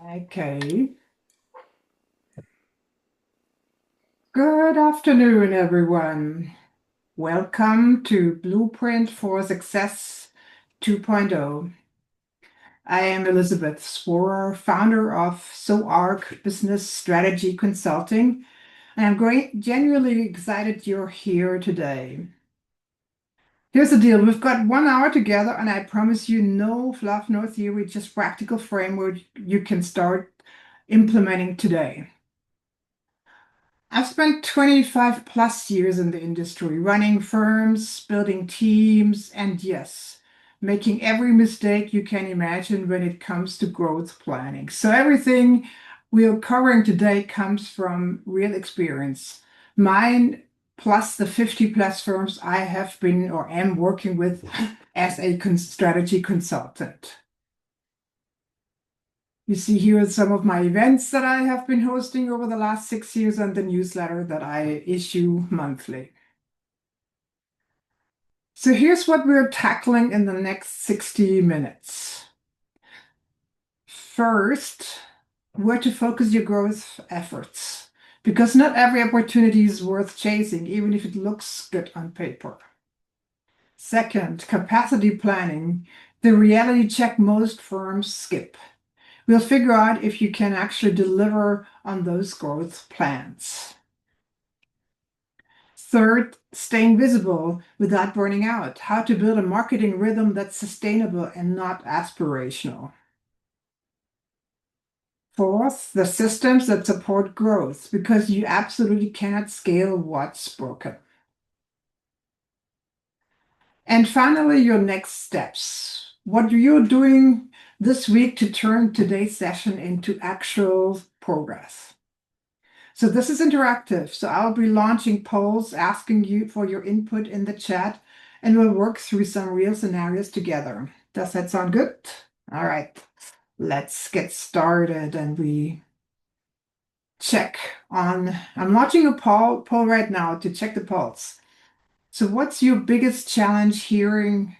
Okay. Good afternoon, everyone. Welcome to Blueprint for Success 2.0. I am Elizabeth Sporer, founder of SoArc Business Strategy Consulting, and I'm genuinely excited you're here today. Here's the deal. We've got 1 hour together, and I promise you no fluff, no theory, just practical framework you can start implementing today. I've spent 25 plus years in the industry, running firms, building teams, and yes, making every mistake you can imagine when it comes to growth planning. So everything we are covering today comes from real experience. Mine plus the 50 plus firms I have been or am working with as a strategy consultant. You see here some of my events that I have been hosting over the last 6 years and the newsletter that I issue monthly. So here's what we're tackling in the next 60 minutes. First, where to focus your growth efforts, because not every opportunity is worth chasing, even if it looks good on paper. Second, capacity planning, the reality check most firms skip. We'll figure out if you can actually deliver on those growth plans. Third, staying visible without burning out. How to build a marketing rhythm that's sustainable and not aspirational. Fourth, the systems that support growth, because you absolutely cannot scale what's broken. And finally, your next steps. What you're doing this week to turn today's session into actual progress. So this is interactive. So I'll be launching polls asking you for your input in the chat, and we'll work through some real scenarios together. Does that sound good? All right, let's get started and we check on, I'm launching a poll right now to check the polls. So what's your biggest challenge heading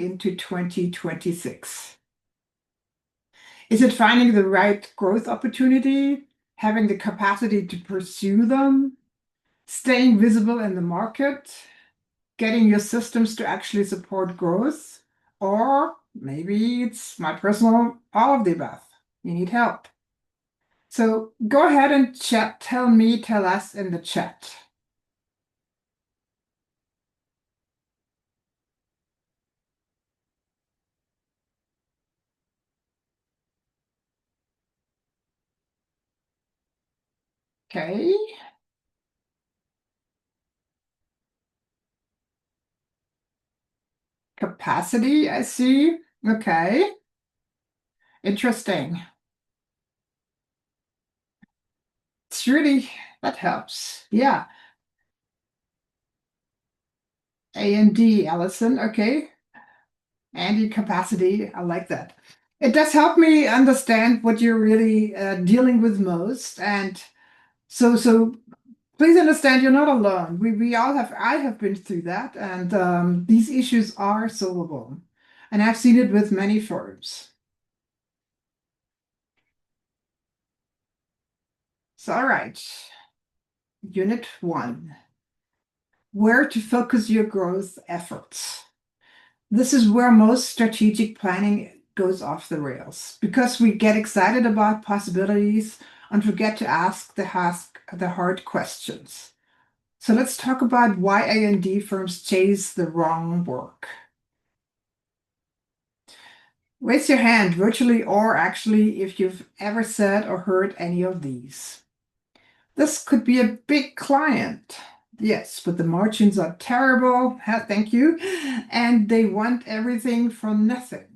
into 2026? Is it finding the right growth opportunity, having the capacity to pursue them, staying visible in the market, getting your systems to actually support growth, or maybe it's my personal all of the above. You need help. So go ahead and tell us in the chat. Okay. Capacity, I see. Okay. Interesting. It's really, that helps. Yeah. A and D, Allison. Okay. Andy capacity. I like that. It does help me understand what you're really dealing with most. And so please understand you're not alone. We all have, I have been through that. And these issues are solvable. And I've seen it with many firms. So, all right. Unit 1. Where to focus your growth efforts. This is where most strategic planning goes off the rails because we get excited about possibilities and forget to ask the hard questions. So let's talk about why A&D firms chase the wrong work. Raise your hand virtually or actually if you've ever said or heard any of these. This could be a big client. Yes, but the margins are terrible. Thank you. And they want everything for nothing.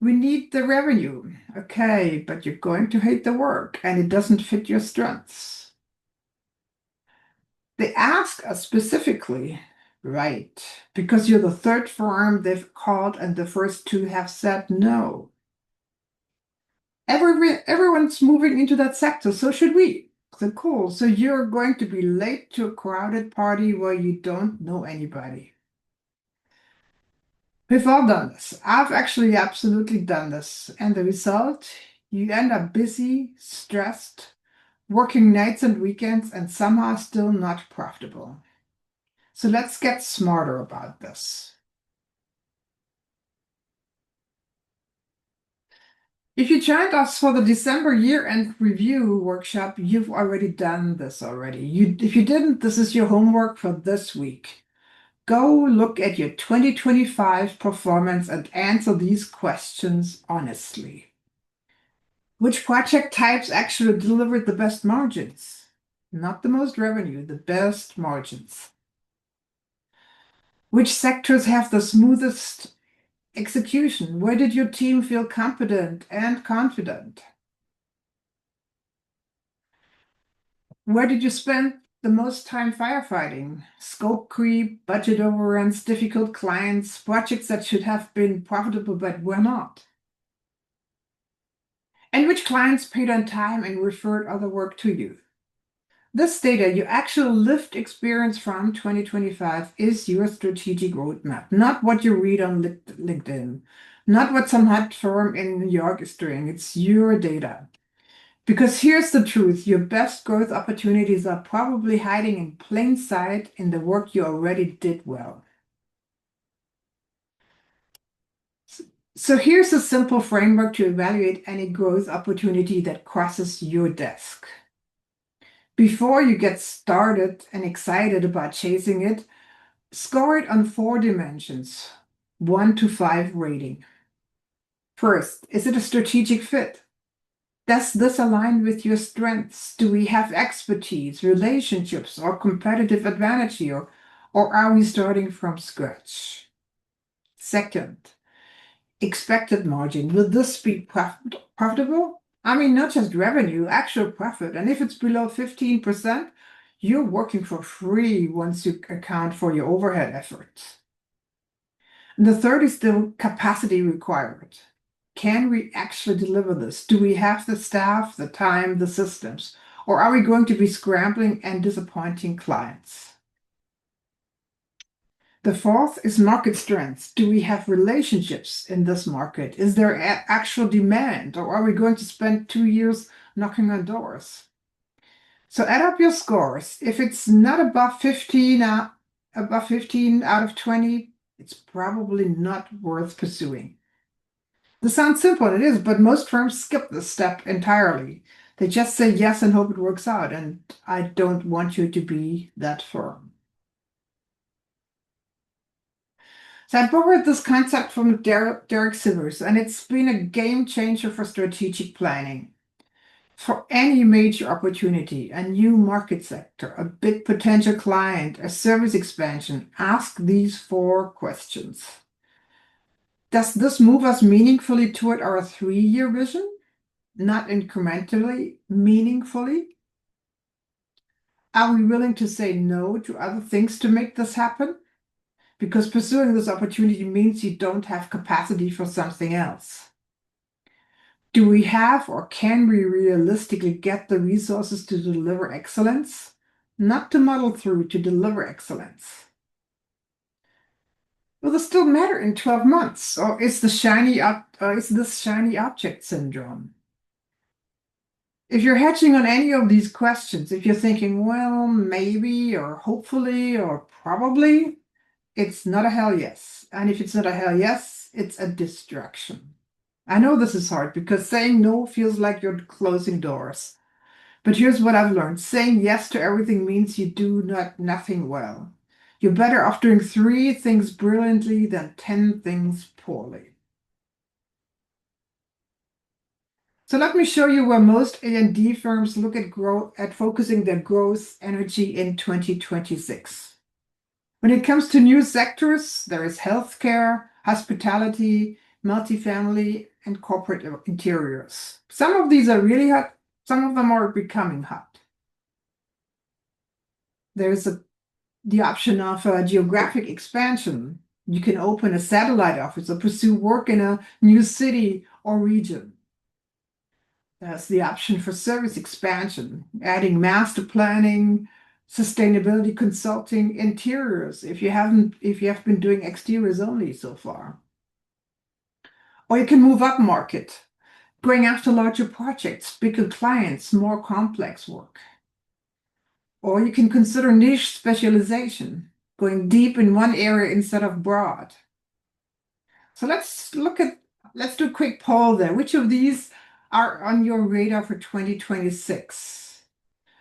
We need the revenue. Okay, but you're going to hate the work and it doesn't fit your strengths. They ask us specifically, right? Because you're the third firm they've called and the first two have said no. Everyone's moving into that sector, so should we. So cool. So you're going to be late to a crowded party where you don't know anybody. We've all done this. I've actually absolutely done this. And the result, You end up busy, stressed, working nights and weekends, and somehow still not profitable. So let's get smarter about this. If you joined us for the December year-end review workshop, you've already done this already. If you didn't, this is your homework for this week. Go look at your 2025 performance and answer these questions honestly. Which project types actually delivered the best margins? Not the most revenue, the best margins. Which sectors have the smoothest execution? Where did your team feel competent and confident? Where did you spend the most time firefighting? Scope creep, budget overruns, difficult clients, projects that should have been profitable but were not. And which clients paid on time and referred other work to you. This data, your actual lived experience from 2025, is your strategic roadmap, not what you read on LinkedIn, not what some hot firm in New York is doing. It's your data. Because here's the truth, your best growth opportunities are probably hiding in plain sight in the work you already did well. So here's a simple framework to evaluate any growth opportunity that crosses your desk. Before you get started and excited about chasing it, score it on 4 dimensions, 1 to 5 rating. First, is it a strategic fit? Does this align with your strengths? Do we have expertise, relationships, or competitive advantage here? Or are we starting from scratch? Second, expected margin. Will this be profitable? I mean, not just revenue, actual profit. And if it's below 15%, you're working for free once you account for your overhead efforts. And the third is the capacity required. Can we actually deliver this? Do we have the staff, the time, the systems? Or are we going to be scrambling and disappointing clients? The fourth is market strengths. Do we have relationships in this market? Is there actual demand? Or are we going to spend 2 years knocking on doors? So add up your scores. If it's not above 15 out of 20, it's probably not worth pursuing. This sounds simple, it is, but most firms skip this step entirely. They just say yes and hope it works out, and I don't want you to be that firm. So I borrowed this concept from Derek Sivers, and it's been a game changer for strategic planning. For any major opportunity, a new market sector, a big potential client, a service expansion, ask these 4 questions. Does this move us meaningfully toward our 3-year vision? Not incrementally, meaningfully? Are we willing to say no to other things to make this happen? Because pursuing this opportunity means you don't have capacity for something else. Do we have or can we realistically get the resources to deliver excellence? Not to muddle through, to deliver excellence. Will this still matter in 12 months? Or is this shiny object syndrome? If you're hedging on any of these questions, if you're thinking, well, maybe, or hopefully, or probably, it's not a hell yes. And if it's not a hell yes, it's a distraction. I know this is hard because saying no feels like you're closing doors. But here's what I've learned. Saying yes to everything means you do nothing well. You're better off doing 3 things brilliantly than 10 things poorly. So let me show you where most A&D firms look at focusing their growth energy in 2026. When it comes to new sectors, there is healthcare, hospitality, multifamily, and corporate interiors. Some of these are really hot, some of them are becoming hot. There's the option of geographic expansion. You can open a satellite office or pursue work in a new city or region. There's the option for service expansion, adding master planning, sustainability consulting, interiors, if you have been doing exteriors only so far. Or you can move up market. going after larger projects, bigger clients, more complex work. Or you can consider niche specialization, going deep in one area instead of broad. So let's do a quick poll there. Which of these are on your radar for 2026?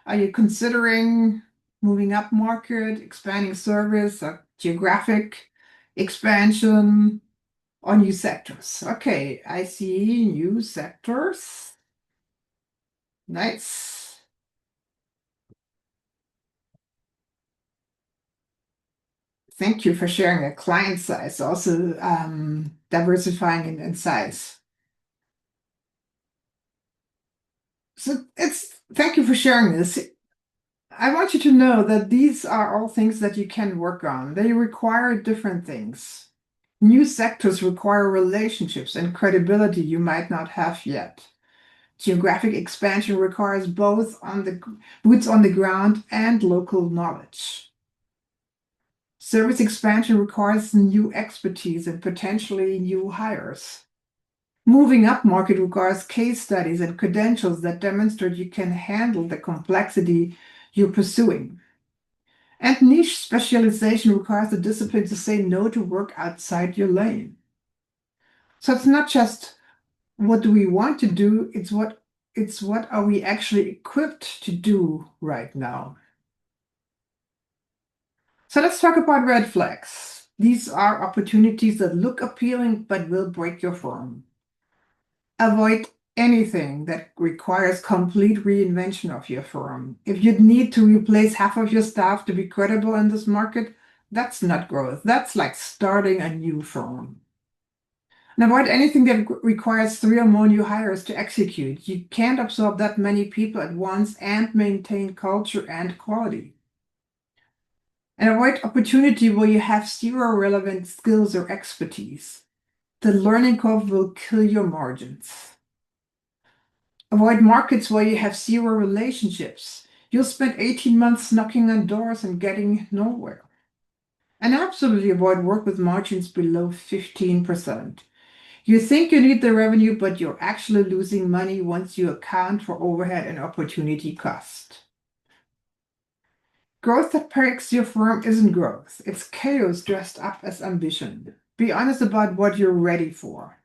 Are you considering moving up market, expanding service, or geographic expansion, or new sectors? Okay, I see new sectors. Nice. Thank you for sharing a client size, also diversifying in size. So thank you for sharing this. I want you to know that these are all things that you can work on. They require different things. New sectors require relationships and credibility you might not have yet. Geographic expansion requires both boots on the ground and local knowledge. Service expansion requires new expertise and potentially new hires. Moving up market requires case studies and credentials that demonstrate you can handle the complexity you're pursuing. And niche specialization requires the discipline to say no to work outside your lane. So it's not just what do we want to do, it's what are we actually equipped to do right now. So let's talk about red flags. These are opportunities that look appealing but will break your firm. Avoid anything that requires complete reinvention of your firm. If you'd need to replace half of your staff to be credible in this market, that's not growth. That's like starting a new firm. And avoid anything that requires 3 or more new hires to execute. You can't absorb that many people at once and maintain culture and quality. And avoid opportunity where you have 0 relevant skills or expertise. The learning curve will kill your margins. Avoid markets where you have 0 relationships. You'll spend 18 months knocking on doors and getting nowhere. And absolutely avoid work with margins below 15%. You think you need the revenue, but you're actually losing money once you account for overhead and opportunity cost. Growth that breaks your firm isn't growth. It's chaos dressed up as ambition. Be honest about what you're ready for.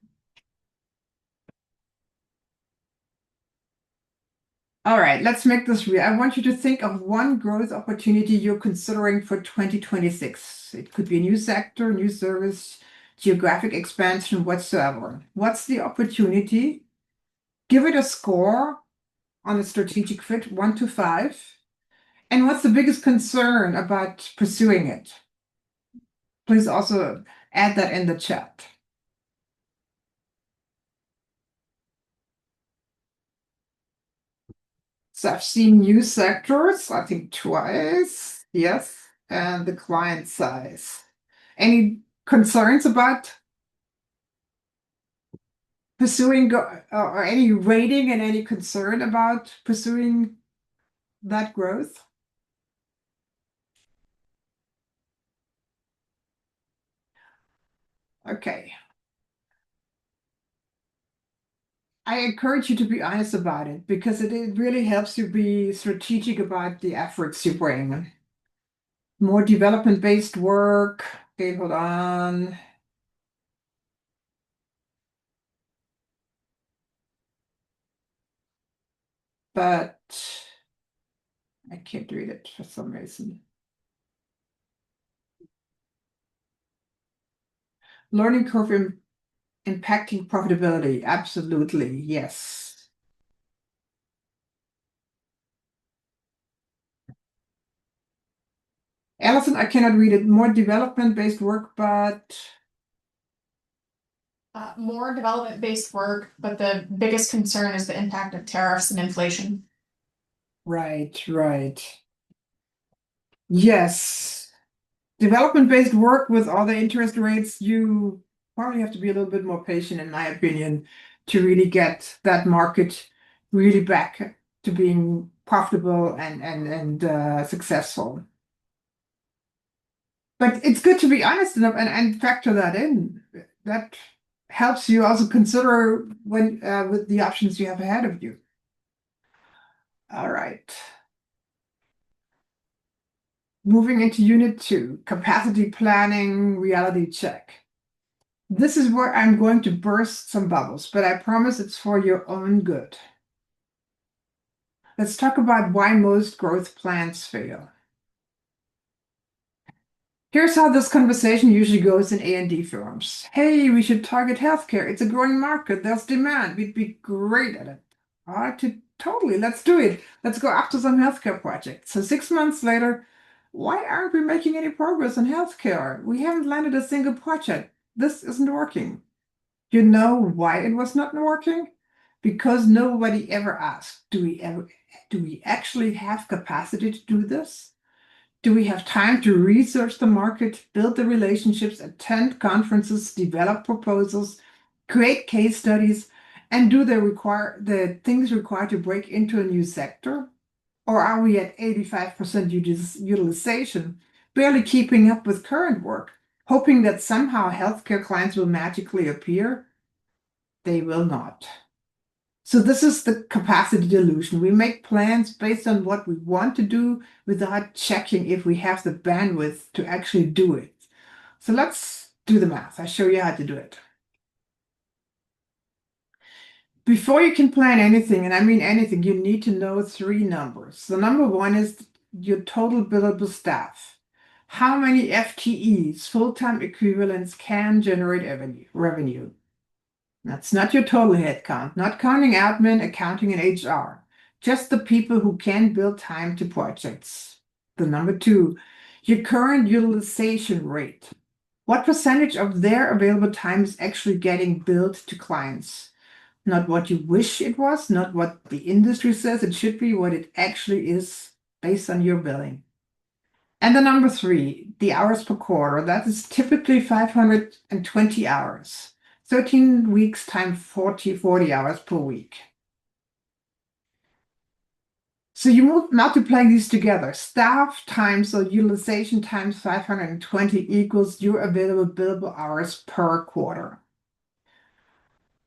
All right, let's make this real. I want you to think of one growth opportunity you're considering for 2026. It could be a new sector, new service, geographic expansion, whatsoever. What's the opportunity? Give it a score on a strategic fit, 1 to 5. And what's the biggest concern about pursuing it? Please also add that in the chat. So I've seen new sectors, I think twice, yes, and the client size. Any concerns about pursuing or any rating and any concern about pursuing that growth? Okay. I encourage you to be honest about it because it really helps you be strategic about the efforts you bring. More development-based work. Okay, hold on. But I can't read it for some reason. Learning curve impacting profitability. Absolutely, yes. Allison, I cannot read it. More development-based work, but More development-based work, but the biggest concern is the impact of tariffs and inflation. right. Yes. Development-based work with all the interest rates, you probably have to be a little bit more patient, in my opinion, to really get that market really back to being profitable and successful. But it's good to be honest enough and factor that in. That helps you also consider when with the options you have ahead of you. All right. Moving into unit 2, capacity planning, reality check. This is where I'm going to burst some bubbles, but I promise it's for your own good. Let's talk about why most growth plans fail. Here's how this conversation usually goes in A&D firms. Hey, we should target healthcare. It's a growing market. There's demand. We'd be great at it. All right, totally. Let's do it. Let's go after some healthcare projects. So 6 months later, why aren't we making any progress in healthcare? We haven't landed a single project. This isn't working. You know why it was not working? Because nobody ever asked, do we actually have capacity to do this? Do we have time to research the market, build the relationships, attend conferences, develop proposals, create case studies, and do the things required to break into a new sector? Or are we at 85% utilization, barely keeping up with current work, hoping that somehow healthcare clients will magically appear? They will not. So this is the capacity delusion. We make plans based on what we want to do without checking if we have the bandwidth to actually do it. So let's do the math. I'll show you how to do it. Before you can plan anything, and I mean anything, you need to know three numbers. The number one is your total billable staff. How many FTEs, full-time equivalents, can generate revenue? That's not your total headcount, not counting admin, accounting, and HR. Just the people who can build time to projects. The number two, your current utilization rate. What percentage of their available time is actually getting billed to clients? Not what you wish it was, not what the industry says it should be, what it actually is based on your billing. And the number three, the hours per quarter, that is typically 520 hours. 13 weeks times 40 hours per week. So you multiply these together. Staff times or utilization times 520 equals your available billable hours per quarter.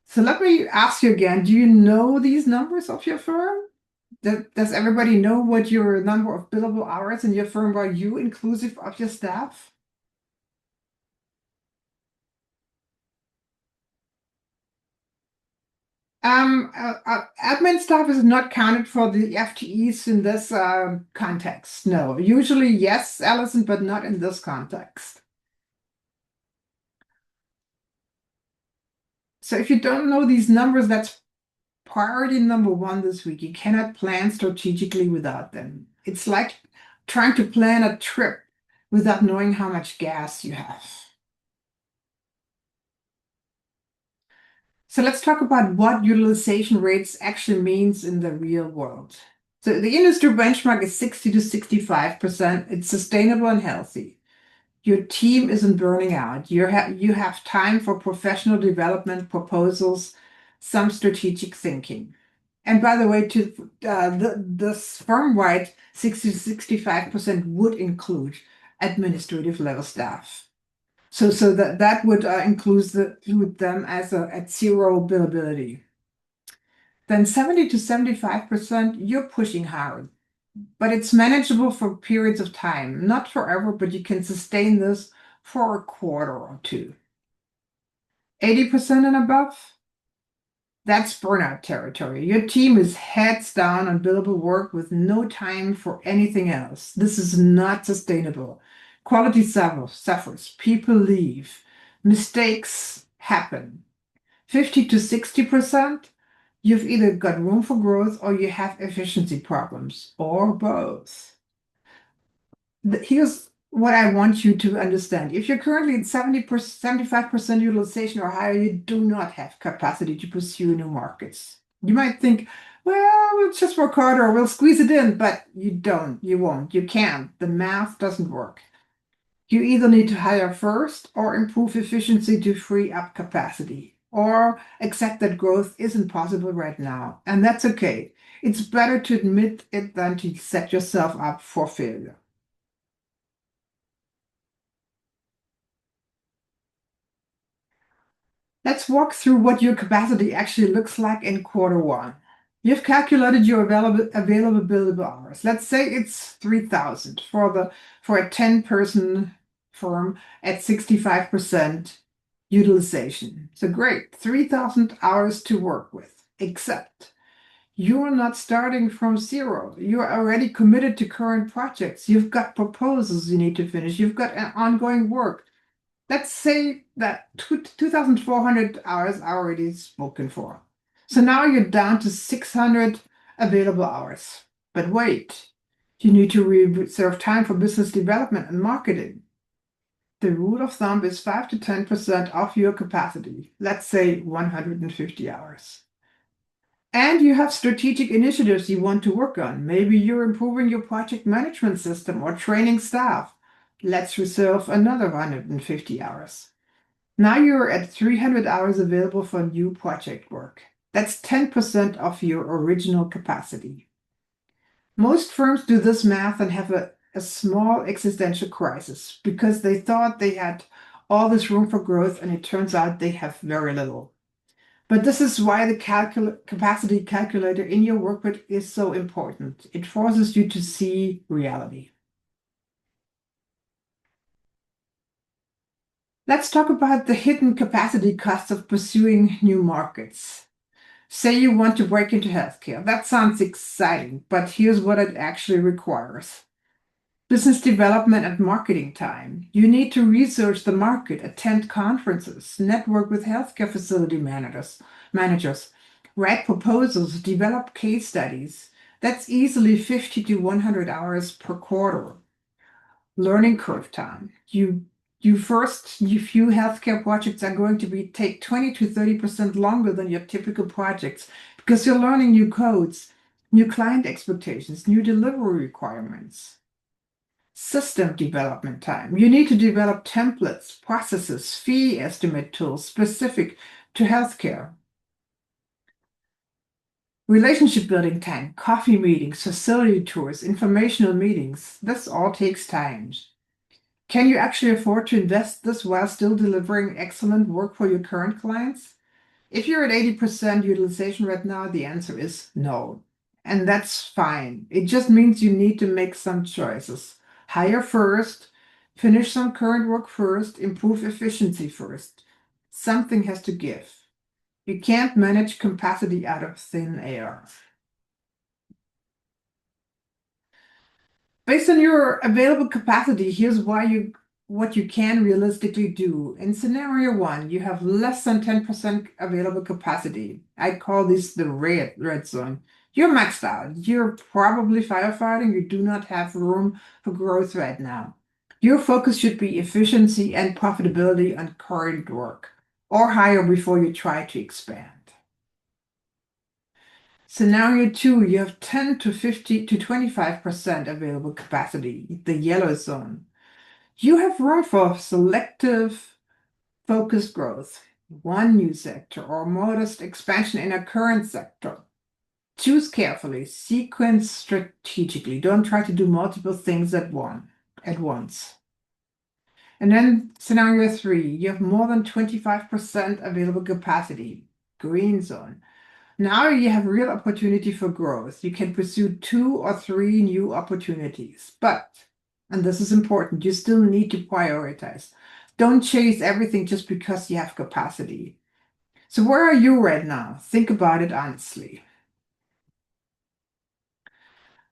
So let me ask you again, do you know these numbers of your firm? Does everybody know what your number of billable hours in your firm are, you inclusive of your staff? Admin staff is not counted for the FTEs in this context. No, usually yes, Allison, but not in this context. So if you don't know these numbers, that's priority number one this week. You cannot plan strategically without them. It's like trying to plan a trip without knowing how much gas you have. So let's talk about what utilization rates actually means in the real world. So the industry benchmark is 60 to 65%. It's sustainable and healthy. Your team isn't burning out. You have time for professional development, proposals, some strategic thinking. And by the way, this firm-wide 60 to 65% would include administrative level staff. So that would include them as at zero billability. Then 70 to 75%, you're pushing hard, but it's manageable for periods of time, not forever, but you can sustain this for a quarter or two. 80% and above, that's burnout territory. Your team is heads down on billable work with no time for anything else. This is not sustainable. Quality suffers, people leave, mistakes happen. 50 to 60%, you've either got room for growth or you have efficiency problems, or both. Here's what I want you to understand. If you're currently at 75% utilization or higher, you do not have capacity to pursue new markets. You might think, well, we'll just work harder, we'll squeeze it in, but you don't, you won't, you can't. The math doesn't work. You either need to hire first or improve efficiency to free up capacity, or accept that growth isn't possible right now. And that's okay. It's better to admit it than to set yourself up for failure. Let's walk through what your capacity actually looks like in Q1. You've calculated your available billable hours. Let's say it's 3,000 for a 10-person firm at 65% utilization. So great, 3,000 hours to work with, except you're not starting from zero. You're already committed to current projects. You've got proposals you need to finish. You've got ongoing work. Let's say that 2,400 hours are already spoken for. So now you're down to 600 available hours. But wait, you need to reserve time for business development and marketing. The rule of thumb is 5 to 10% of your capacity. Let's say 150 hours. And you have strategic initiatives you want to work on. Maybe you're improving your project management system or training staff. Let's reserve another 150 hours. Now you're at 300 hours available for new project work. That's 10% of your original capacity. Most firms do this math and have a small existential crisis because they thought they had all this room for growth, and it turns out they have very little. But this is why the capacity calculator in your workbook is so important. It forces you to see reality. Let's talk about the hidden capacity costs of pursuing new markets. Say you want to break into healthcare. That sounds exciting, but here's what it actually requires. Business development and marketing time. You need to research the market, attend conferences, network with healthcare facility managers, write proposals, develop case studies. That's easily 50 to 100 hours per quarter. Learning curve time. You few healthcare projects are going to take 20 to 30% longer than your typical projects because you're learning new codes, new client expectations, new delivery requirements. System development time. You need to develop templates, processes, fee estimate tools specific to healthcare. Relationship building time, coffee meetings, facility tours, informational meetings. This all takes time. Can you actually afford to invest this while still delivering excellent work for your current clients? If you're at 80% utilization right now, the answer is no. And that's fine. It just means you need to make some choices. Hire first, finish some current work first, improve efficiency first. Something has to give. You can't manage capacity out of thin air. Based on your available capacity, here's what you can realistically do. In scenario one, you have less than 10% available capacity. I call this the red zone. You're maxed out. You're probably firefighting. You do not have room for growth right now. Your focus should be efficiency and profitability on current work, or higher before you try to expand. Scenario two, you have 10 to 50 to 25% available capacity, the yellow zone. You have room for selective, focused growth, one new sector, or modest expansion in a current sector. Choose carefully, sequence strategically. Don't try to do multiple things at once. And then scenario three, you have more than 25% available capacity, green zone. Now you have real opportunity for growth. You can pursue 2 or 3 new opportunities. But, and this is important, you still need to prioritize. Don't chase everything just because you have capacity. So where are you right now? Think about it honestly.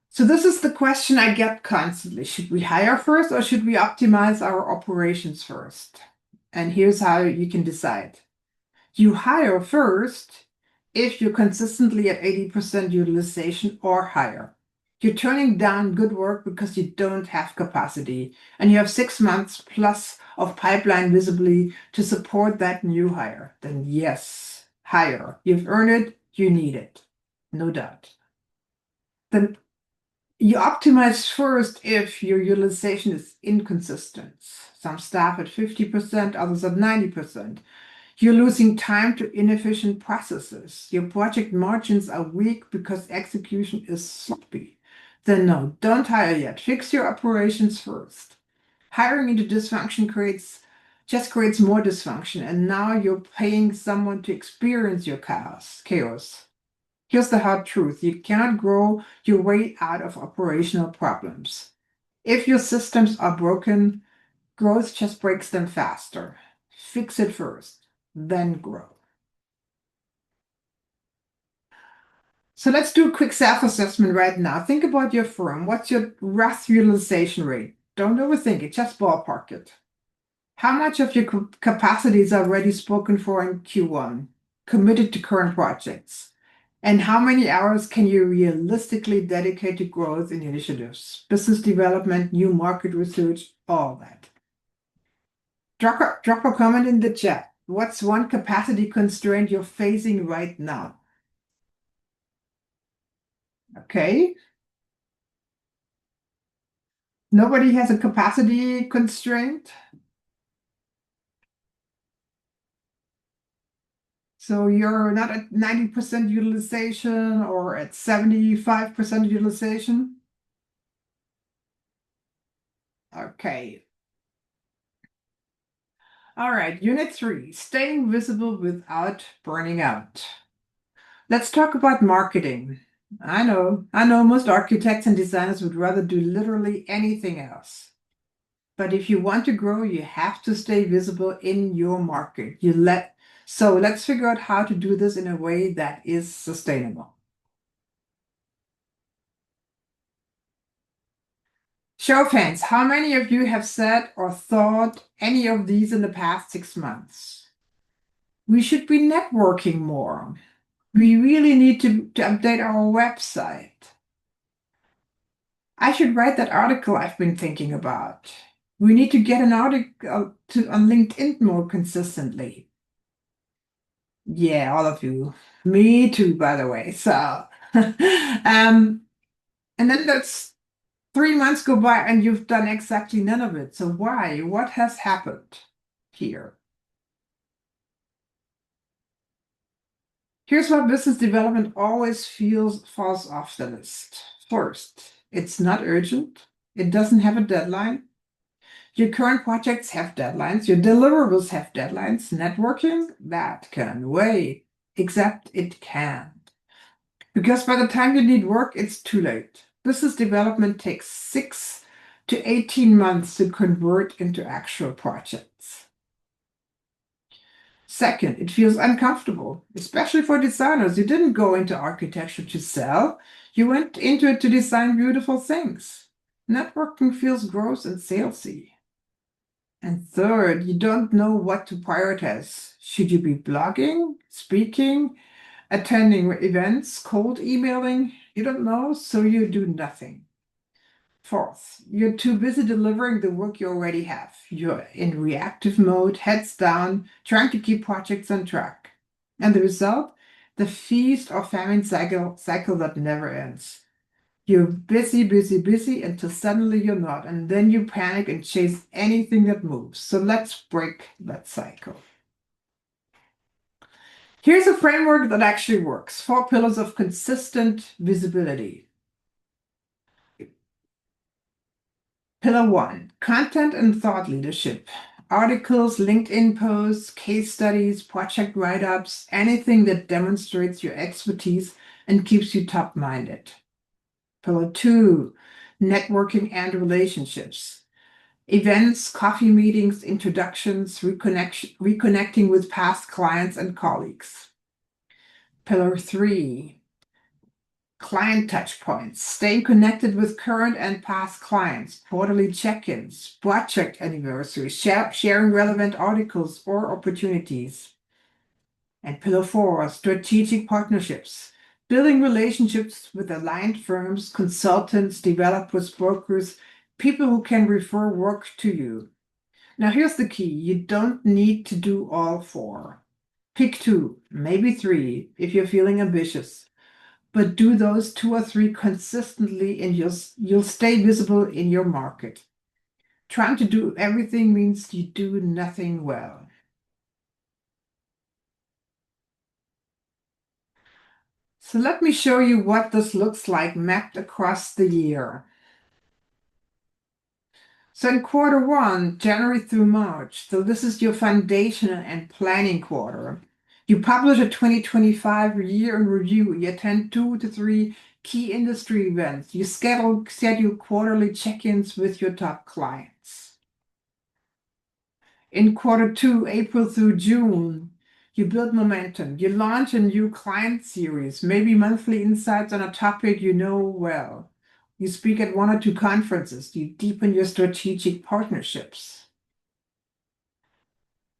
So this is the question I get constantly. Should we hire first or should we optimize our operations first? And here's how you can decide. You hire first if you're consistently at 80% utilization or higher. You're turning down good work because you don't have capacity, and you have 6 months plus of pipeline visibly to support that new hire. Then yes, hire. You've earned it, you need it. No doubt. Then you optimize first if your utilization is inconsistent. Some staff at 50%, others at 90%. You're losing time to inefficient processes. Your project margins are weak because execution is sloppy. Then no, don't hire yet. Fix your operations first. Hiring into dysfunction creates just creates more dysfunction. And now you're paying someone to experience your chaos. Here's the hard truth. You cannot grow your way out of operational problems. If your systems are broken, growth just breaks them faster. Fix it first, then grow. So let's do a quick self-assessment right now. Think about your firm. What's your rough utilization rate? Don't overthink it, just ballpark it. How much of your capacity is already spoken for in Q1, committed to current projects? And how many hours can you realistically dedicate to growth initiatives, business development, new market research, all that? Drop a comment in the chat. What's one capacity constraint you're facing right now? Okay. Nobody has a capacity constraint. So you're not at 90% utilization or at 75% utilization. Okay. All right, Unit 3, staying visible without burning out. Let's talk about marketing. I know most architects and designers would rather do literally anything else. But if you want to grow, you have to stay visible in your market. So let's figure out how to do this in a way that is sustainable. Show of hands, how many of you have said or thought any of these in the past 6 months? We should be networking more. We really need to update our website. I should write that article I've been thinking about. We need to get an article on LinkedIn more consistently. Yeah, all of you. Me too, by the way. So, and then that's 3 months go by and you've done exactly none of it. So why? What has happened here? Here's why business development always falls off the list. First, it's not urgent. It doesn't have a deadline. Your current projects have deadlines. Your deliverables have deadlines. Networking, that can wait. Except it can't. Because by the time you need work, it's too late. Business development takes 6 to 18 months to convert into actual projects. Second, it feels uncomfortable, especially for designers. You didn't go into architecture to sell. You went into it to design beautiful things. Networking feels gross and salesy. And third, you don't know what to prioritize. Should you be blogging, speaking, attending events, cold emailing? You don't know, so you do nothing. Fourth, you're too busy delivering the work you already have. You're in reactive mode, heads down, trying to keep projects on track. And the result? The feast or famine cycle that never ends. You're busy, busy, busy until suddenly you're not, and then you panic and chase anything that moves. So let's break that cycle. Here's a framework that actually works. 4 pillars of consistent visibility. Pillar 1, content and thought leadership. Articles, LinkedIn posts, case studies, project write-ups, anything that demonstrates your expertise and keeps you top-minded. Pillar 2, networking and relationships. Events, coffee meetings, introductions, reconnecting with past clients and colleagues. Pillar 3, client touch points, staying connected with current and past clients, quarterly check-ins, project anniversaries, sharing relevant articles or opportunities. And pillar 4, strategic partnerships, building relationships with aligned firms, consultants, developers, brokers, people who can refer work to you. Now here's the key. You don't need to do all 4. Pick 2, maybe 3 if you're feeling ambitious. But do those 2 or 3 consistently and you'll stay visible in your market. Trying to do everything means you do nothing well. So let me show you what this looks like mapped across the year. So in quarter one, January through March, so this is your foundation and planning quarter. You publish a 2025 year in review. You attend 2 to 3 key industry events. You schedule quarterly check-ins with your top clients. In quarter two, April through June, you build momentum. You launch a new client series, maybe monthly insights on a topic you know well. You speak at 1 or 2 conferences. You deepen your strategic partnerships.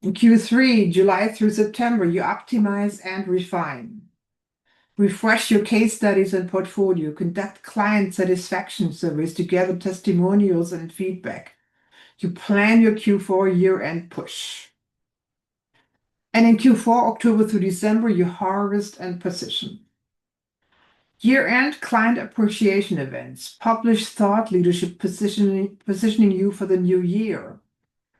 In Q3, July through September, you optimize and refine. Refresh your case studies and portfolio. Conduct client satisfaction surveys to gather testimonials and feedback. You plan your Q4 year-end push. And in Q4, October through December, you harvest and position. Year-end client appreciation events. Publish thought leadership positioning you for the new year.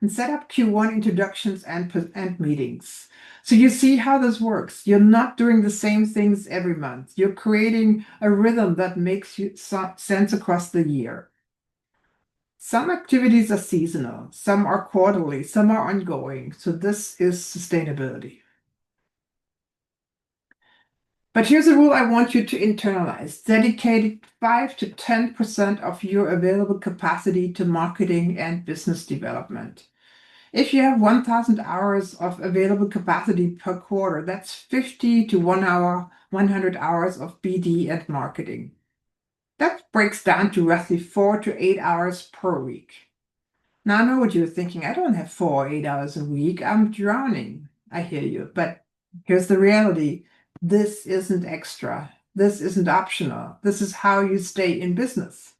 And set up Q1 introductions and meetings. So you see how this works. You're not doing the same things every month. You're creating a rhythm that makes sense across the year. Some activities are seasonal, some are quarterly, some are ongoing. So this is sustainability. But here's a rule I want you to internalize. Dedicate 5 to 10% of your available capacity to marketing and business development. If you have 1,000 hours of available capacity per quarter, that's 50 to 100 hours of BD and marketing. That breaks down to roughly 4 to 8 hours per week. Now, I know what you're thinking. I don't have 4 or 8 hours a week. I'm drowning. I hear you. But here's the reality. This isn't extra. This isn't optional. This is how you stay in business.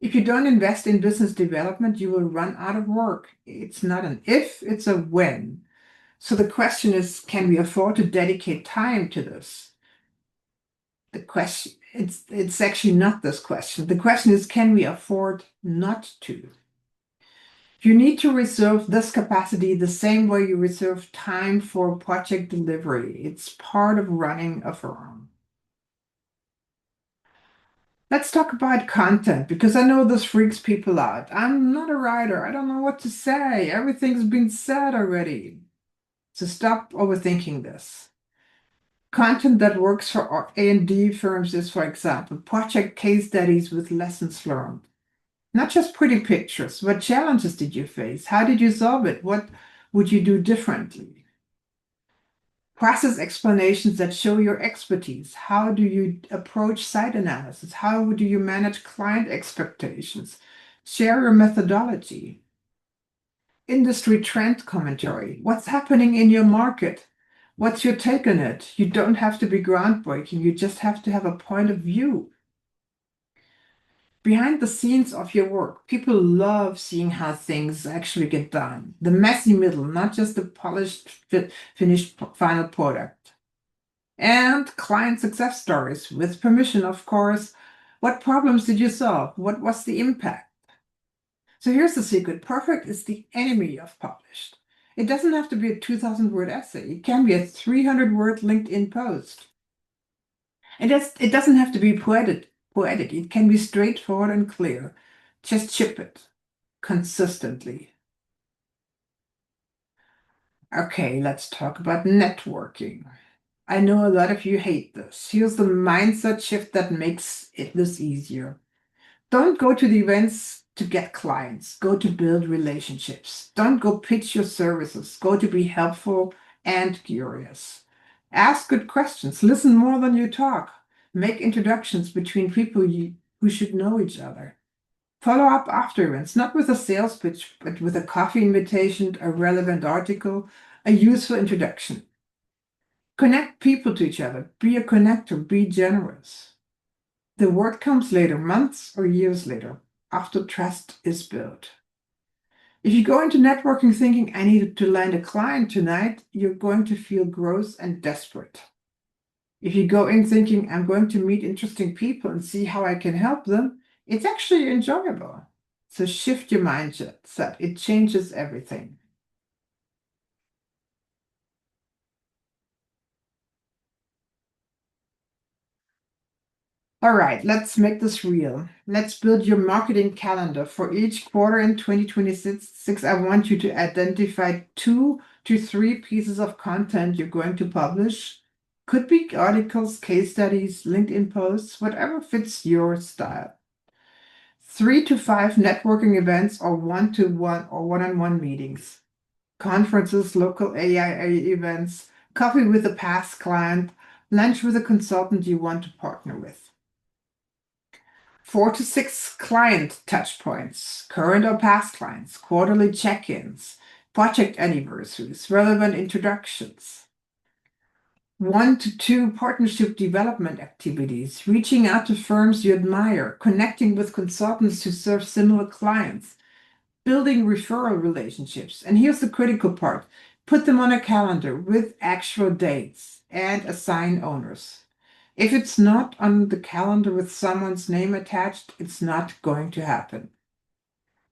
If you don't invest in business development, you will run out of work. It's not an if, it's a when. So the question is, can we afford to dedicate time to this? The question, it's actually not this question. The question is, can we afford not to? You need to reserve this capacity the same way you reserve time for project delivery. It's part of running a firm. Let's talk about content because I know this freaks people out. I'm not a writer. I don't know what to say. Everything's been said already. So stop overthinking this. Content that works for A&D firms is, for example, project case studies with lessons learned. Not just pretty pictures. What challenges did you face? How did you solve it? What would you do differently? Process explanations that show your expertise. How do you approach site analysis? How do you manage client expectations? Share your methodology. Industry trend commentary. What's happening in your market? What's your take on it? You don't have to be groundbreaking. You just have to have a point of view. Behind the scenes of your work, people love seeing how things actually get done. The messy middle, not just the polished, finished final product. And client success stories, with permission, of course. What problems did you solve? What was the impact? So here's the secret. Perfect is the enemy of published. It doesn't have to be a 2,000-word essay. It can be a 300-word LinkedIn post. And it doesn't have to be poetic. It can be straightforward and clear. Just ship it consistently. Okay, let's talk about networking. I know a lot of you hate this. Here's the mindset shift that makes this easier. Don't go to the events to get clients. Go to build relationships. Don't go pitch your services. Go to be helpful and curious. Ask good questions. Listen more than you talk. Make introductions between people who should know each other. Follow up after events, not with a sales pitch, but with a coffee invitation, a relevant article, a useful introduction. Connect people to each other. Be a connector. Be generous. The work comes later, months or years later, after trust is built. If you go into networking thinking, I need to land a client tonight, you're going to feel gross and desperate. If you go in thinking, I'm going to meet interesting people and see how I can help them, it's actually enjoyable. So shift your mindset. It changes everything. All right, let's make this real. Let's build your marketing calendar. For each quarter in 2026, I want you to identify 2 to 3 pieces of content you're going to publish. Could be articles, case studies, LinkedIn posts, whatever fits your style. 3 to 5 networking events or one-to-one or one-on-one meetings, conferences, local AI events, coffee with a past client, lunch with a consultant you want to partner with. 4 to 6 client touch points, current or past clients, quarterly check-ins, project anniversaries, relevant introductions. 1 to 2 partnership development activities, reaching out to firms you admire, connecting with consultants who serve similar clients, building referral relationships. And here's the critical part. Put them on a calendar with actual dates and assign owners. If it's not on the calendar with someone's name attached, it's not going to happen.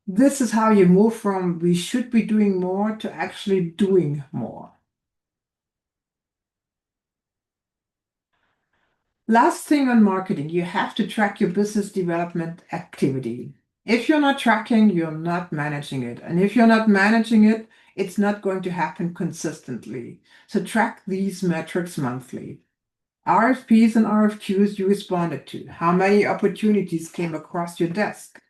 This is how you move from we should be doing more to actually doing more. Last thing on marketing, you have to track your business development activity. If you're not tracking, you're not managing it. And if you're not managing it, it's not going to happen consistently. So track these metrics monthly. RFPs and RFQs you responded to. How many opportunities came across your desk?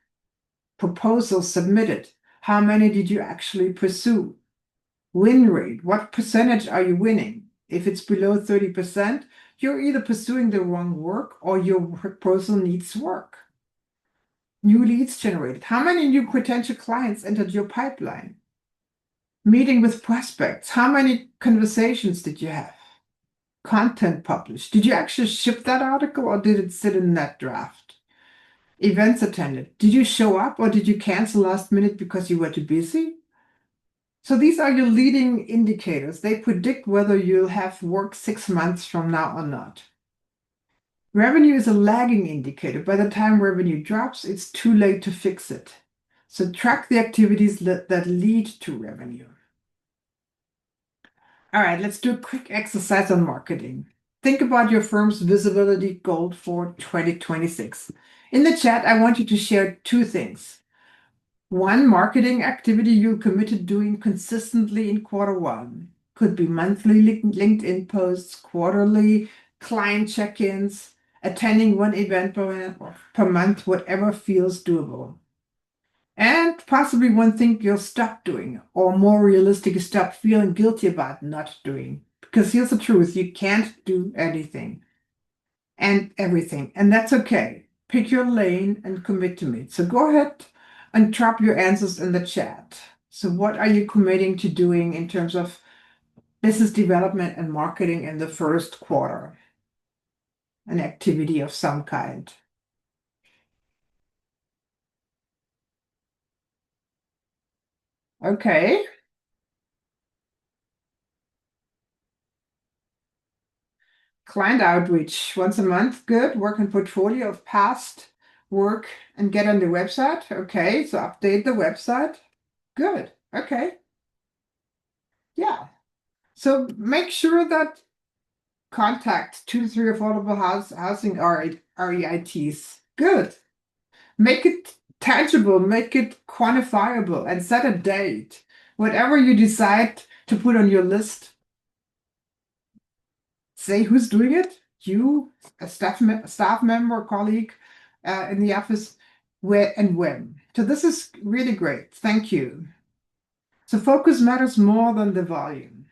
Proposals submitted. How many did you actually pursue? Win rate. What percentage are you winning? If it's below 30%, you're either pursuing the wrong work or your proposal needs work. New leads generated. How many new potential clients entered your pipeline? Meeting with prospects. How many conversations did you have? Content published. Did you actually ship that article or did it sit in that draft? Events attended. Did you show up or did you cancel last minute because you were too busy? So these are your leading indicators. They predict whether you'll have work 6 months from now or not. Revenue is a lagging indicator. By the time revenue drops, it's too late to fix it. So track the activities that lead to revenue. All right, let's do a quick exercise on marketing. Think about your firm's visibility goal for 2026. In the chat, I want you to share 2 things. One marketing activity you committed doing consistently in quarter 1. Could be monthly LinkedIn posts, quarterly client check-ins, attending 1 event per month, whatever feels doable. And possibly one thing you'll stop doing, or more realistic, stop feeling guilty about not doing. Because here's the truth, you can't do anything and everything, and that's okay. Pick your lane and commit to it. So go ahead and drop your answers in the chat. So what are you committing to doing in terms of business development and marketing in the first quarter? An activity of some kind. Okay. Client outreach once a month. Good. Work on portfolio of past work and get on the website. Okay. So update the website. Good. Okay. Yeah. So make sure that contact 2 to 3 affordable housing REITs. Good. Make it tangible, make it quantifiable, and set a date. Whatever you decide to put on your list, say who's doing it. You, a staff member, colleague in the office, where and when. So this is really great. Thank you. So focus matters more than the volume.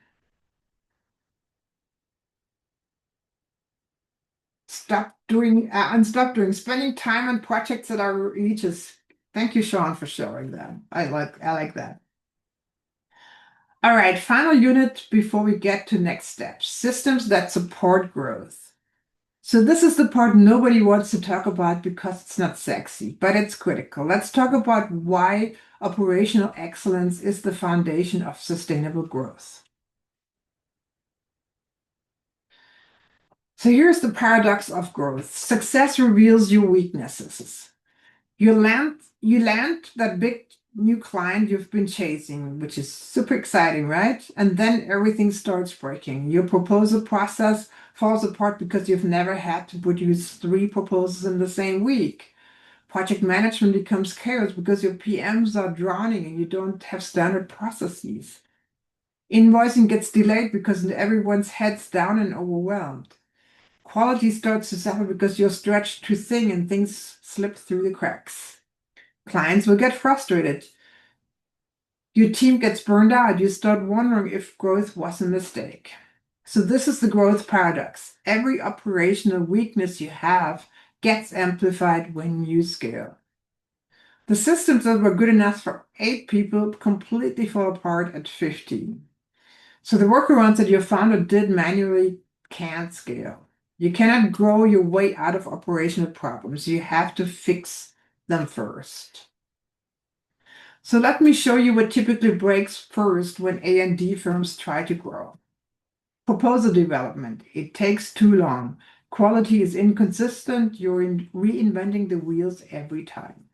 Stop doing spending time on projects that are reaches. Thank you, Sean, for showing that. I like that. All right, final unit before we get to next steps. Systems that support growth. So this is the part nobody wants to talk about because it's not sexy, but it's critical. Let's talk about why operational excellence is the foundation of sustainable growth. So here's the paradox of growth. Success reveals your weaknesses. You land that new client you've been chasing, which is super exciting, right? And then everything starts breaking. Your proposal process falls apart because you've never had to produce 3 proposals in the same week. Project management becomes chaos because your PMs are drowning and you don't have standard processes. Invoicing gets delayed because everyone's heads down and overwhelmed. Quality starts to suffer because you're stretched too thin and things slip through the cracks. Clients will get frustrated. Your team gets burned out. You start wondering if growth was a mistake. So this is the growth paradox. Every operational weakness you have gets amplified when you scale. The systems that were good enough for 8 people completely fall apart at 15. So the workarounds that your founder did manually can't scale. You cannot grow your way out of operational problems. You have to fix them first. So let me show you what typically breaks first when A&D firms try to grow. Proposal development. It takes too long. Quality is inconsistent. You're reinventing the wheels every time.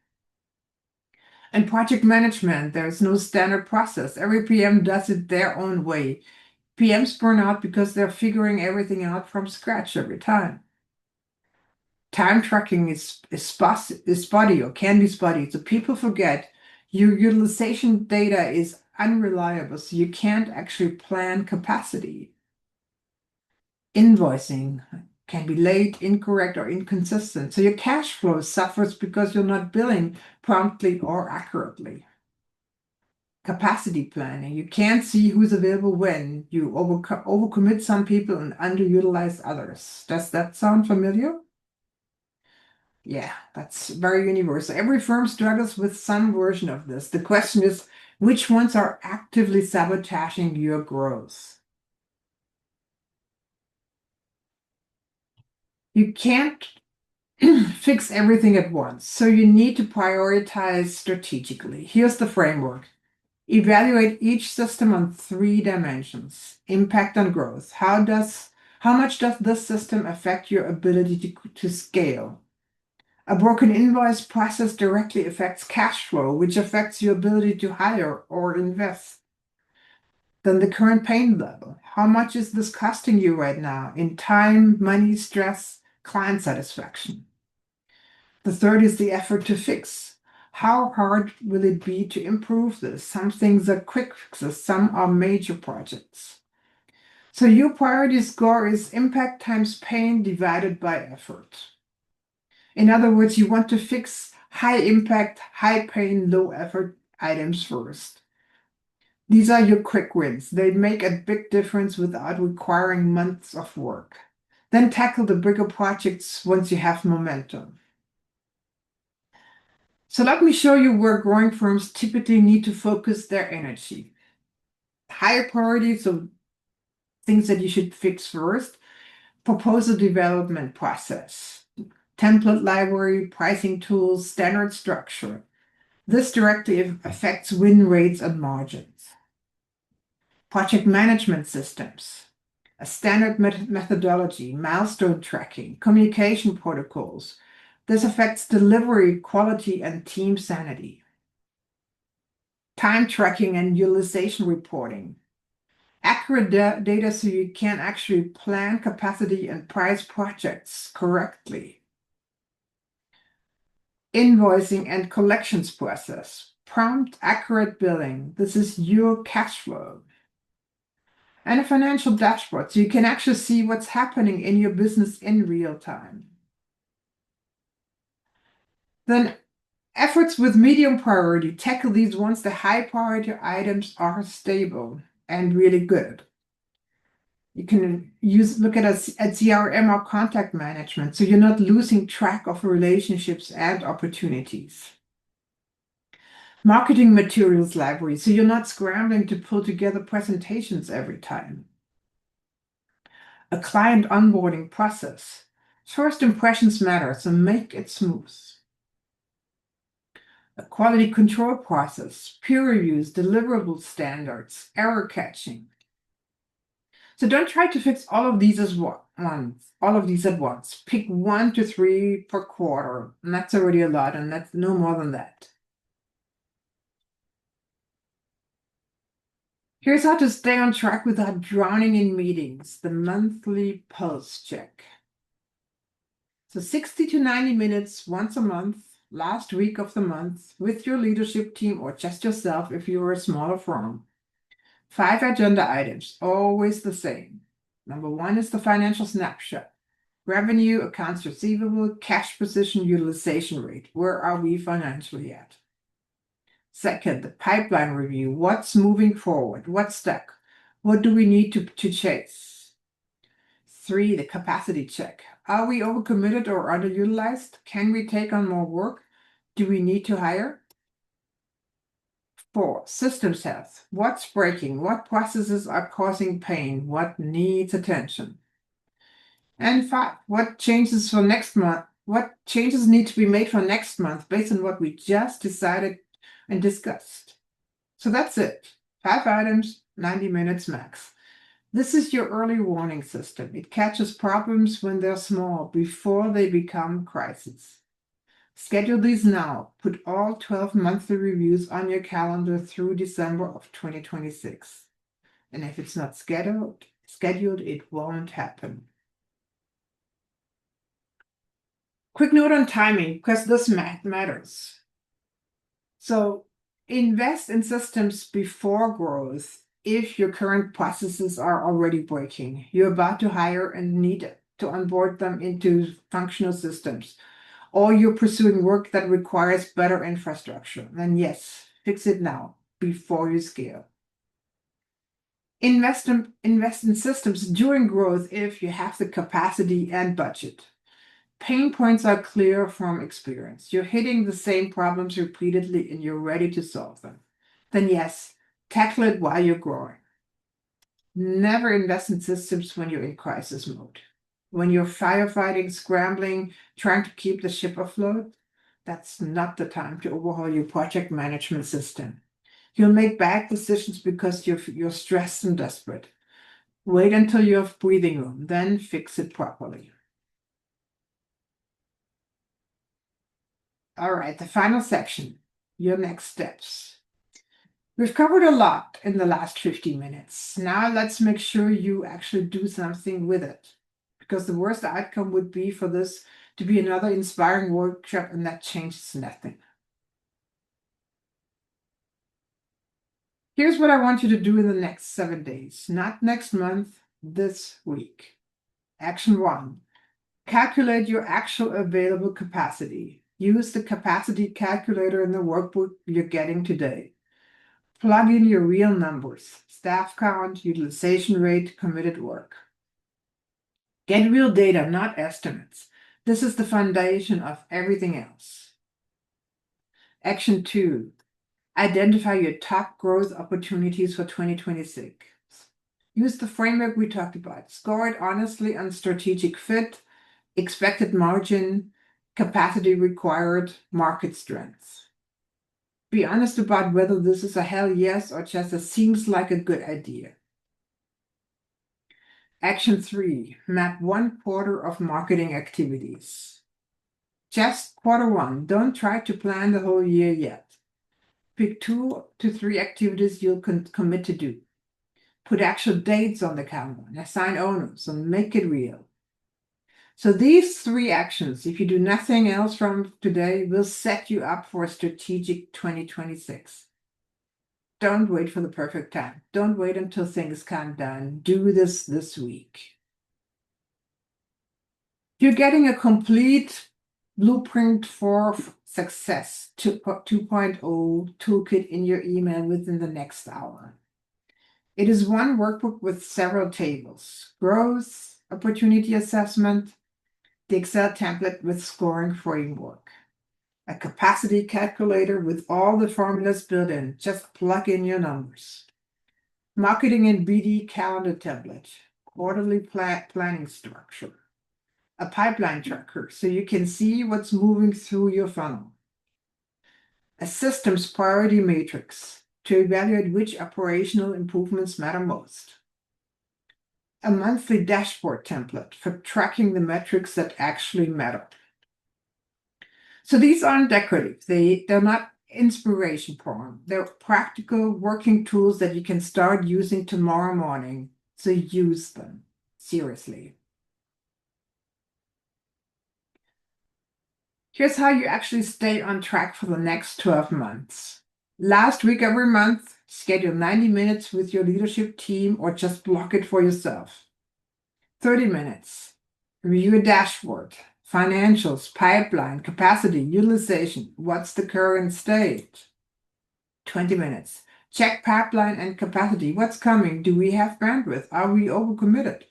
And project management, there's no standard process. Every PM does it their own way. PMs burn out because they're figuring everything out from scratch every time. Time tracking is spotty or can be spotty. So people forget your utilization data is unreliable, so you can't actually plan capacity. Invoicing can be late, incorrect, or inconsistent. So your cash flow suffers because you're not billing promptly or accurately. Capacity planning. You can't see who's available when. You overcommit some people and underutilize others. Does that sound familiar? Yeah, that's very universal. Every firm struggles with some version of this. The question is, which ones are actively sabotaging your growth? You can't fix everything at once, so you need to prioritize strategically. Here's the framework. Evaluate each system on 3 dimensions. Impact on growth. How much does this system affect your ability to scale? A broken invoice process directly affects cash flow, which affects your ability to hire or invest. Then the current pain level. How much is this costing you right now in time, money, stress, client satisfaction? The third is the effort to fix. How hard will it be to improve this? Some things are quick fixes, some are major projects. So your priority score is impact times pain divided by effort. In other words, you want to fix high impact, high pain, low effort items first. These are your quick wins. They make a big difference without requiring months of work. Then tackle the bigger projects once you have momentum. So let me show you where growing firms typically need to focus their energy. Higher priorities, so things that you should fix first. Proposal development process, template library, pricing tools, standard structure. This directly affects win rates and margins. Project management systems, a standard methodology, milestone tracking, communication protocols. This affects delivery, quality, and team sanity. Time tracking and utilization reporting. Accurate data so you can actually plan capacity and price projects correctly. Invoicing and collections process. Prompt, accurate billing. This is your cash flow. And a financial dashboard so you can actually see what's happening in your business in real time. Then efforts with medium priority tackle these once the high priority items are stable and really good. You can look at CRM or contact management, so you're not losing track of relationships and opportunities. Marketing materials library, so you're not scrambling to pull together presentations every time. A client onboarding process. First impressions matter, so make it smooth. A quality control process, peer reviews, deliverable standards, error catching. So don't try to fix all of these at once. Pick 1 to 3 per quarter, and that's already a lot, and that's no more than that. Here's how to stay on track without drowning in meetings, the monthly pulse check. So 60 to 90 minutes once a month, last week of the month, with your leadership team or just yourself if you're a smaller firm. 5 agenda items, always the same. Number 1 is the financial snapshot. Revenue, accounts receivable, cash position, utilization rate. Where are we financially at? Second, the pipeline review. What's moving forward? What's stuck? What do we need to chase? 3, the capacity check. Are we overcommitted or underutilized? Can we take on more work? Do we need to hire? 4, systems health. What's breaking? What processes are causing pain? What needs attention? And 5, what changes for next month? What changes need to be made for next month based on what we just decided and discussed? So that's it. 5 items, 90 minutes max. This is your early warning system. It catches problems when they're small, before they become crises. Schedule these now. Put all 12 monthly reviews on your calendar through December of 2026. And if it's not scheduled, it won't happen. Quick note on timing, because this matters. So invest in systems before growth. If your current processes are already breaking, you're about to hire and need to onboard them into functional systems, or you're pursuing work that requires better infrastructure, then yes, fix it now before you scale. Invest in systems during growth if you have the capacity and budget. Pain points are clear from experience. You're hitting the same problems repeatedly and you're ready to solve them. Then yes, tackle it while you're growing. Never invest in systems when you're in crisis mode. When you're firefighting, scrambling, trying to keep the ship afloat, that's not the time to overhaul your project management system. You'll make bad decisions because you're stressed and desperate. Wait until you have breathing room, then fix it properly. All right, the final section, your next steps. We've covered a lot in the last 50 minutes. Now let's make sure you actually do something with it, because the worst outcome would be for this to be another inspiring workshop and that changes nothing. Here's what I want you to do in the next 7 days, not next month, this week. Action 1, calculate your actual available capacity. Use the capacity calculator in the workbook you're getting today. Plug in your real numbers, staff count, utilization rate, committed work. Get real data, not estimates. This is the foundation of everything else. Action 2, identify your top growth opportunities for 2026. Use the framework we talked about. Score it honestly on strategic fit, expected margin, capacity required, market strengths. Be honest about whether this is a hell yes or just a seems like a good idea. Action 3, map 1 quarter of marketing activities. Just quarter 1. Don't try to plan the whole year yet. Pick 2 to 3 activities you'll commit to do. Put actual dates on the calendar and assign owners and make it real. So these 3 actions, if you do nothing else from today, will set you up for a strategic 2026. Don't wait for the perfect time. Don't wait until things calm down. Do this week. You're getting a complete blueprint for success 2.0 toolkit in your email within the next hour. It is one workbook with several tables: growth, opportunity assessment, the Excel template with scoring framework, a capacity calculator with all the formulas built in. Just plug in your numbers. Marketing and BD calendar template, quarterly planning structure, a pipeline tracker so you can see what's moving through your funnel, a systems priority matrix to evaluate which operational improvements matter most, a monthly dashboard template for tracking the metrics that actually matter. So these aren't decorative. They're not inspiration porn. They're practical working tools that you can start using tomorrow morning. So use them. Seriously. Here's how you actually stay on track for the next 12 months. Last week every month, schedule 90 minutes with your leadership team or just block it for yourself. 30 minutes. Review a dashboard, financials, pipeline, capacity, utilization. What's the current state? 20 minutes. Check pipeline and capacity. What's coming? Do we have bandwidth? Are we overcommitted?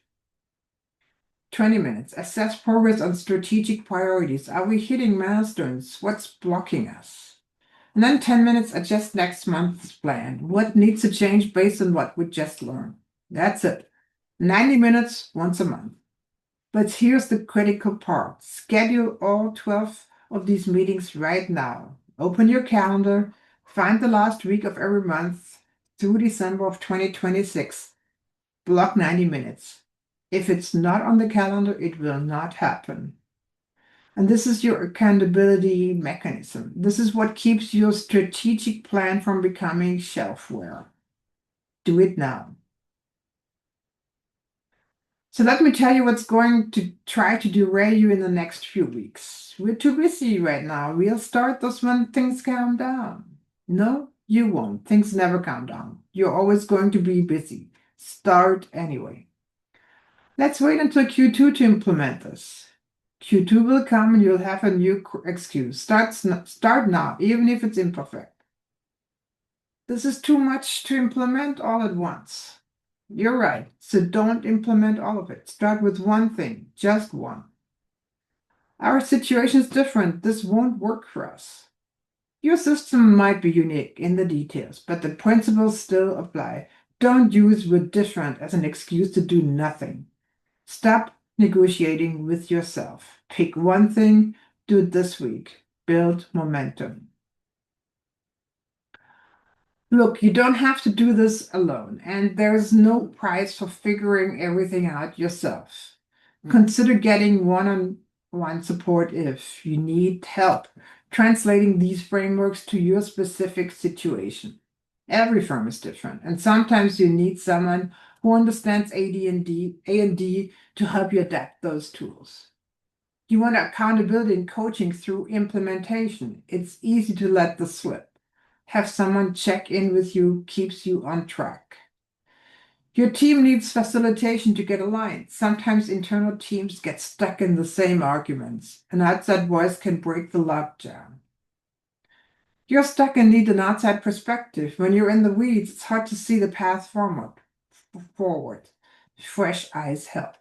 20 minutes. Assess progress on strategic priorities. Are we hitting milestones? What's blocking us? And then 10 minutes. Adjust next month's plan. What needs to change based on what we just learned? That's it. 90 minutes once a month. But here's the critical part. Schedule all 12 of these meetings right now. Open your calendar. Find the last week of every month through December of 2026. Block 90 minutes. If it's not on the calendar, it will not happen. And this is your accountability mechanism. This is what keeps your strategic plan from becoming shelfware. Do it now. So let me tell you what's going to try to derail you in the next few weeks. We're too busy right now. We'll start those when things calm down. No, you won't. Things never calm down. You're always going to be busy. Start anyway. Let's wait until Q2 to implement this. Q2 will come and you'll have a new excuse. Start now, even if it's imperfect. This is too much to implement all at once. You're right. So don't implement all of it. Start with one thing, just one. Our situation is different. This won't work for us. Your system might be unique in the details, but the principles still apply. Don't use "we're different" as an excuse to do nothing. Stop negotiating with yourself. Pick one thing, do it this week. Build momentum. Look, you don't have to do this alone, and there's no price for figuring everything out yourself. Consider getting one-on-one support if you need help translating these frameworks to your specific situation. Every firm is different, and sometimes you need someone who understands A&D to help you adapt those tools. You want accountability and coaching through implementation. It's easy to let this slip. Have someone check in with you keeps you on track. Your team needs facilitation to get aligned. Sometimes internal teams get stuck in the same arguments. An outside voice can break the logjam. You're stuck and need an outside perspective. When you're in the weeds, it's hard to see the path forward. Fresh eyes help.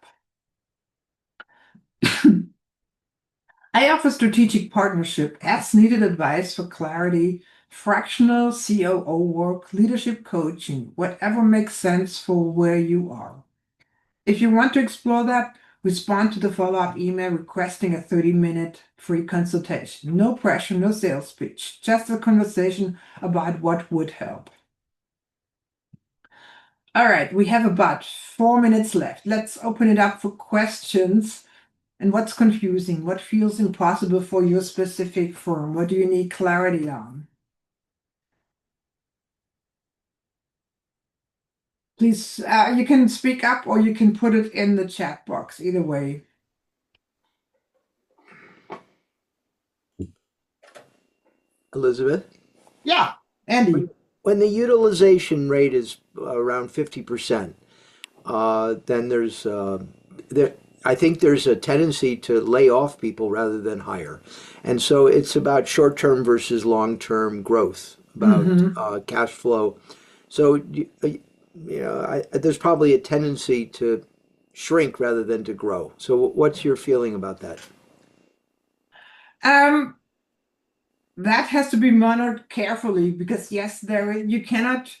I offer strategic partnership, as-needed advice for clarity, fractional COO work, leadership coaching, whatever makes sense for where you are. If you want to explore that, respond to the follow-up email requesting a 30-minute free consultation. No pressure, no sales pitch, just a conversation about what would help. All right, we have about 4 minutes left. Let's open it up for questions. And what's confusing? What feels impossible for your specific firm? What do you need clarity on? Please, you can speak up or you can put it in the chat box, either way. Elizabeth? Yeah, Andy. When the utilization rate is around 50%, then I think there's a tendency to lay off people rather than hire. And so it's about short-term versus long-term growth, about cash flow. So, there's probably a tendency to shrink rather than to grow. So what's your feeling about that? That has to be monitored carefully because yes, you cannot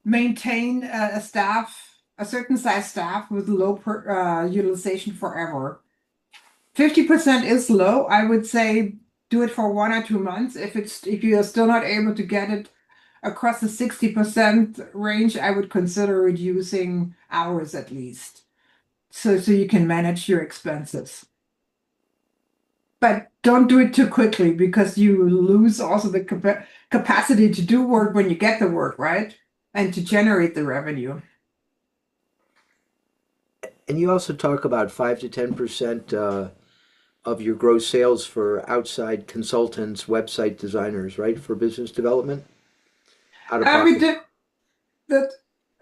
maintain a certain size staff with low utilization forever. 50% is low. I would say do it for 1 or 2 months. If you are still not able to get it across the 60% range, I would consider reducing hours at least, so you can manage your expenses. but don't do it too quickly because you lose also the capacity to do work when you get the work, right? And to generate the revenue. And you also talk about 5 to 10% of your gross sales for outside consultants, website designers, right, for business development, out of We pocket. did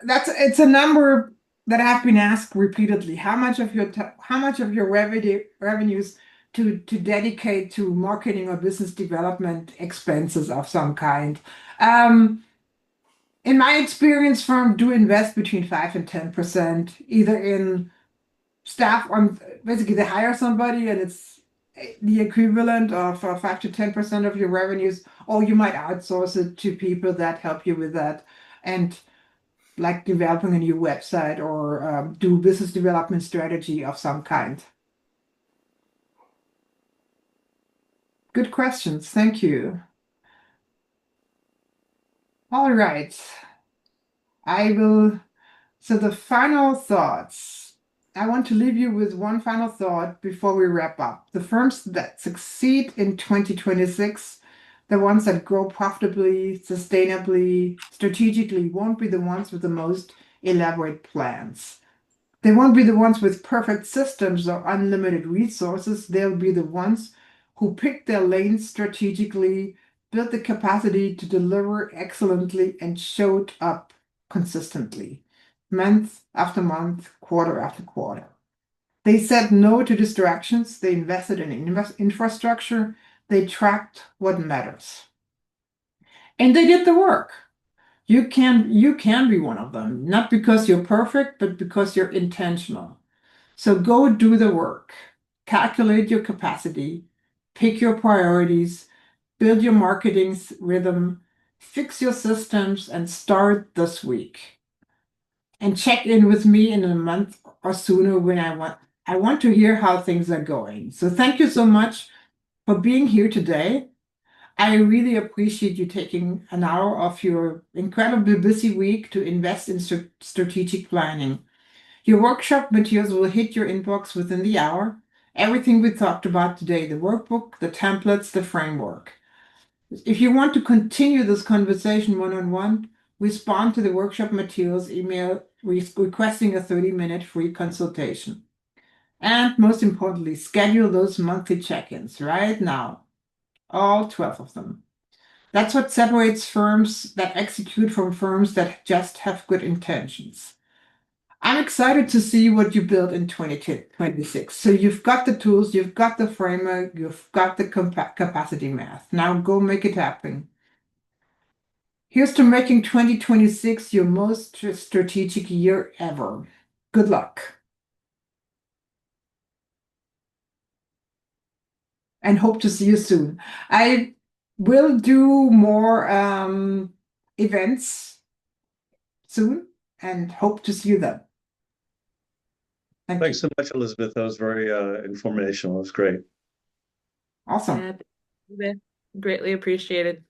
that. It's a number that I've been asked repeatedly. How much of your revenues to dedicate to marketing or business development expenses of some kind? Um, in my experience, firms do invest between 5 and 10%, either in staff on basically they hire somebody and it's the equivalent of 5 to 10% of your revenues, or you might outsource it to people that help you with that. And like developing a new website or do business development strategy of some kind. Good questions. Thank you. All right. I will. So the final thoughts. I want to leave you with one final thought before we wrap up. The firms that succeed in 2026, the ones that grow profitably, sustainably, strategically, won't be the ones with the most elaborate plans. They won't be the ones with perfect systems or unlimited resources. They'll be the ones who pick their lanes strategically, built the capacity to deliver excellently, and showed up consistently, month after month, quarter after quarter. They said no to distractions. They invested in infrastructure. They tracked what matters. And they did the work. You can be one of them, not because you're perfect, but because you're intentional. So go do the work. Calculate your capacity, pick your priorities, build your marketing rhythm, fix your systems, and start this week. And check in with me in a month or sooner when I want to hear how things are going. So thank you so much for being here today. I really appreciate you taking an hour of your incredibly busy week to invest in strategic planning. Your workshop materials will hit your inbox within the hour. Everything we talked about today, the workbook, the templates, the framework. If you want to continue this conversation one-on-one, respond to the workshop materials email requesting a 30-minute free consultation. And most importantly, schedule those monthly check-ins right now, all 12 of them. That's what separates firms that execute from firms that just have good intentions. I'm excited to see what you build in 2026. So you've got the tools, you've got the framework, you've got the capacity math. Now go make it happen. Here's to making 2026 your most strategic year ever. Good luck. And hope to see you soon. I will do more events soon and hope to see you then. Thank Thanks you. so much, Elizabeth. That was very informational. It was great. Awesome. Yeah, greatly appreciated.